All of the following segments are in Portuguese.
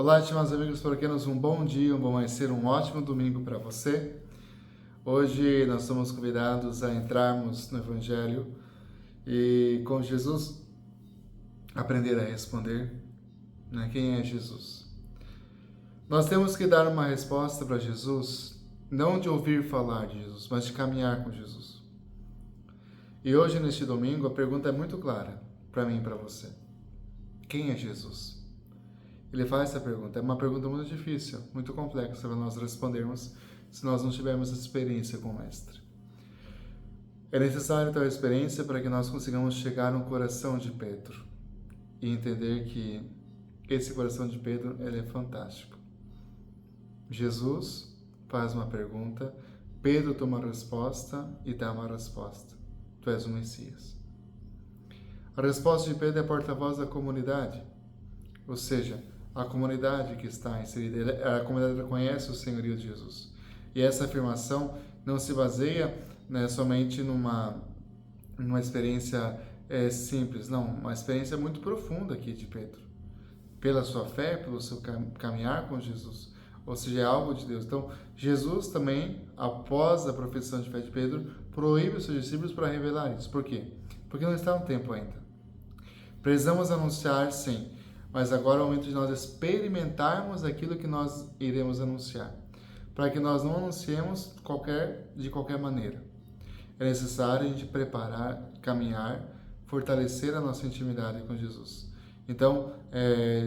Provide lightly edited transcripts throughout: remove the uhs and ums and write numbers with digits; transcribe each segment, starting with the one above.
Olá, estimados amigos, espero que tenham um bom dia, um bom amanhecer, um ótimo domingo para você. Hoje nós somos convidados a entrarmos no Evangelho e com Jesus aprender a responder, né? Quem é Jesus? Nós temos que dar uma resposta para Jesus, não de ouvir falar de Jesus, mas de caminhar com Jesus. E hoje, neste domingo, a pergunta é muito clara para mim e para você. Quem é Jesus? Ele faz essa pergunta. É uma pergunta muito difícil, muito complexa para nós respondermos se nós não tivermos experiência com o Mestre. É necessário tal experiência para que nós consigamos chegar no coração de Pedro e entender que esse coração de Pedro ele é fantástico. Jesus faz uma pergunta, Pedro toma a resposta e dá uma resposta. Tu és o Messias. A resposta de Pedro é porta-voz da comunidade, ou seja, a comunidade que está inserida, a comunidade reconhece o senhorio de Jesus. E essa afirmação não se baseia, né, somente numa experiência simples, não, uma experiência muito profunda aqui de Pedro. Pela sua fé, pelo seu caminhar com Jesus, ou seja, é algo de Deus. Então, Jesus também, após a profissão de fé de Pedro, proíbe os seus discípulos para revelar isso. Por quê? Porque não está no tempo ainda. Precisamos anunciar, sim, mas agora é o momento de nós experimentarmos aquilo que nós iremos anunciar, para que nós não anunciemos de qualquer maneira. É necessário a gente preparar, caminhar, fortalecer a nossa intimidade com Jesus. Então,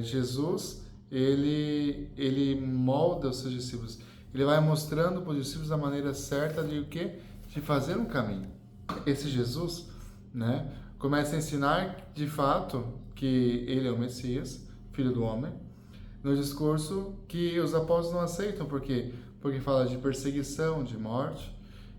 Jesus, ele molda os seus discípulos. Ele vai mostrando para os discípulos a maneira certa de o quê? De fazer um caminho. Esse Jesus, né, começa a ensinar de fato que ele é o Messias, filho do homem, no discurso que os apóstolos não aceitam. Por quê? Porque fala de perseguição, de morte.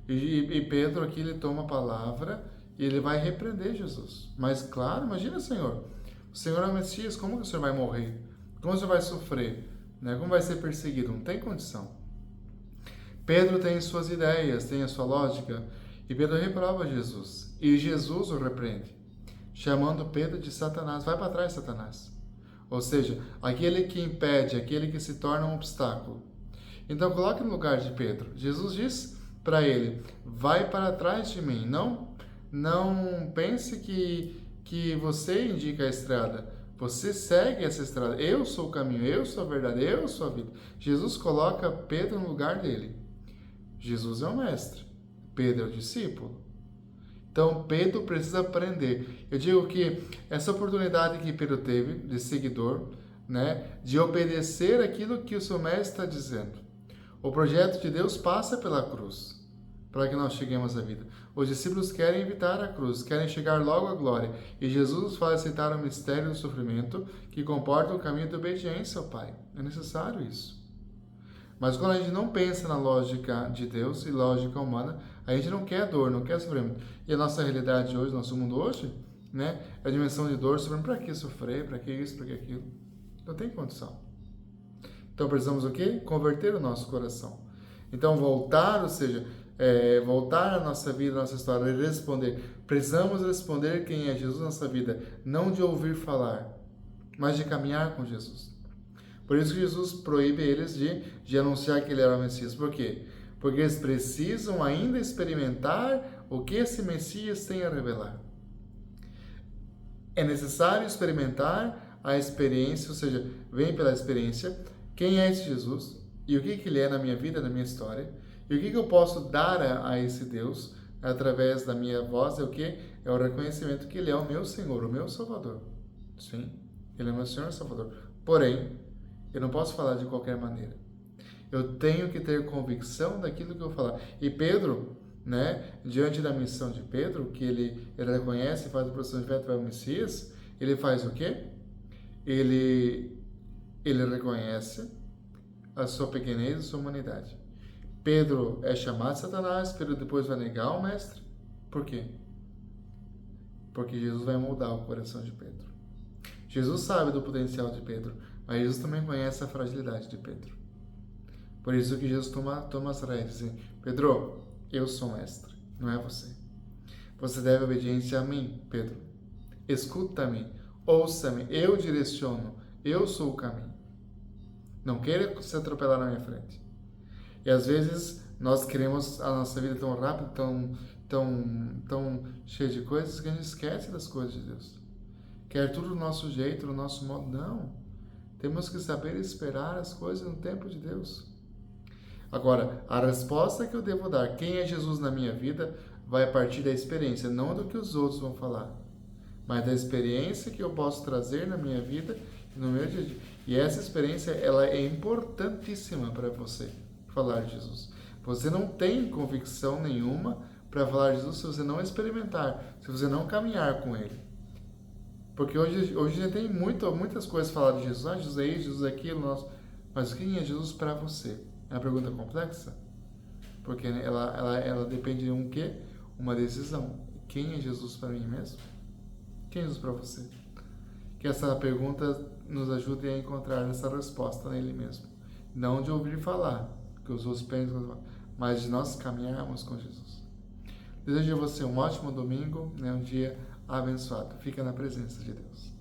E Pedro aqui ele toma a palavra e ele vai repreender Jesus. Mas claro, imagina, Senhor, o Senhor é o Messias, como que o Senhor vai morrer? Como o Senhor vai sofrer? Né? Como vai ser perseguido? Não tem condição. Pedro tem suas ideias, tem a sua lógica, e Pedro reprova Jesus. E Jesus o repreende, chamando Pedro de Satanás. Vai para trás, Satanás. Ou seja, aquele que impede, aquele que se torna um obstáculo. Então, coloque no lugar de Pedro. Jesus diz para ele, vai para trás de mim. Não pense que você indica a estrada. Você segue essa estrada. Eu sou o caminho, eu sou a verdade, eu sou a vida. Jesus coloca Pedro no lugar dele. Jesus é o mestre, Pedro é o discípulo. Então, Pedro precisa aprender. Eu digo que essa oportunidade que Pedro teve, de seguidor, né, de obedecer aquilo que o seu mestre está dizendo. O projeto de Deus passa pela cruz, para que nós cheguemos à vida. Os discípulos querem evitar a cruz, querem chegar logo à glória. E Jesus nos faz aceitar o mistério do sofrimento, que comporta o caminho de obediência ao Pai. É necessário isso. Mas quando a gente não pensa na lógica de Deus e lógica humana, a gente não quer dor, não quer sofrimento. E a nossa realidade hoje, nosso mundo hoje, né, é a dimensão de dor, sofrimento. Para que sofrer? Para que isso? Para que aquilo? Não tem condição. Então precisamos o quê? Converter o nosso coração. Então voltar, ou seja, voltar à nossa vida, à nossa história, e responder. Precisamos responder quem é Jesus na nossa vida, não de ouvir falar, mas de caminhar com Jesus. Por isso que Jesus proíbe eles de anunciar que ele era o Messias. Por quê? Porque eles precisam ainda experimentar o que esse Messias tem a revelar. É necessário experimentar a experiência, ou seja, vem pela experiência, quem é esse Jesus e o que ele é na minha vida, na minha história, e o que eu posso dar a esse Deus através da minha voz, é o que? É o reconhecimento que ele é o meu Senhor, o meu Salvador. Sim, ele é o meu Senhor e Salvador. Porém, eu não posso falar de qualquer maneira. Eu tenho que ter convicção daquilo que eu vou falar. E Pedro, né, diante da missão de Pedro, que ele reconhece e faz a profissão de fé para o Messias, ele faz o quê? Ele reconhece a sua pequenez e a sua humanidade. Pedro é chamado de Satanás, Pedro depois vai negar o Mestre. Por quê? Porque Jesus vai moldar o coração de Pedro. Jesus sabe do potencial de Pedro, mas Jesus também conhece a fragilidade de Pedro. Por isso que Jesus toma as rédeas e diz, Pedro, eu sou mestre, não é você. Você deve obediência a mim, Pedro. Escuta-me, ouça-me, eu direciono, eu sou o caminho. Não queira se atropelar na minha frente. E às vezes nós queremos a nossa vida tão rápida, tão cheia de coisas, que a gente esquece das coisas de Deus. Quer tudo do nosso jeito, do nosso modo. Não. Temos que saber esperar as coisas no tempo de Deus. Agora, a resposta que eu devo dar, quem é Jesus na minha vida, vai partir da experiência, não do que os outros vão falar, mas da experiência que eu posso trazer na minha vida e no meu dia a dia. E essa experiência, ela é importantíssima para você falar de Jesus. Você não tem convicção nenhuma para falar de Jesus se você não experimentar, se você não caminhar com Ele. Porque hoje a gente tem muitas coisas para falar de Jesus. Ah, Jesus é isso, Jesus é aquilo. Mas quem é Jesus para você? É uma pergunta complexa? Porque ela depende de um quê? Uma decisão. Quem é Jesus para mim mesmo? Quem é Jesus para você? Que essa pergunta nos ajude a encontrar essa resposta nele mesmo. Não de ouvir falar, que os outros pensam, mas de nós caminharmos com Jesus. Desejo a você um ótimo domingo, um dia abençoado. Fica na presença de Deus.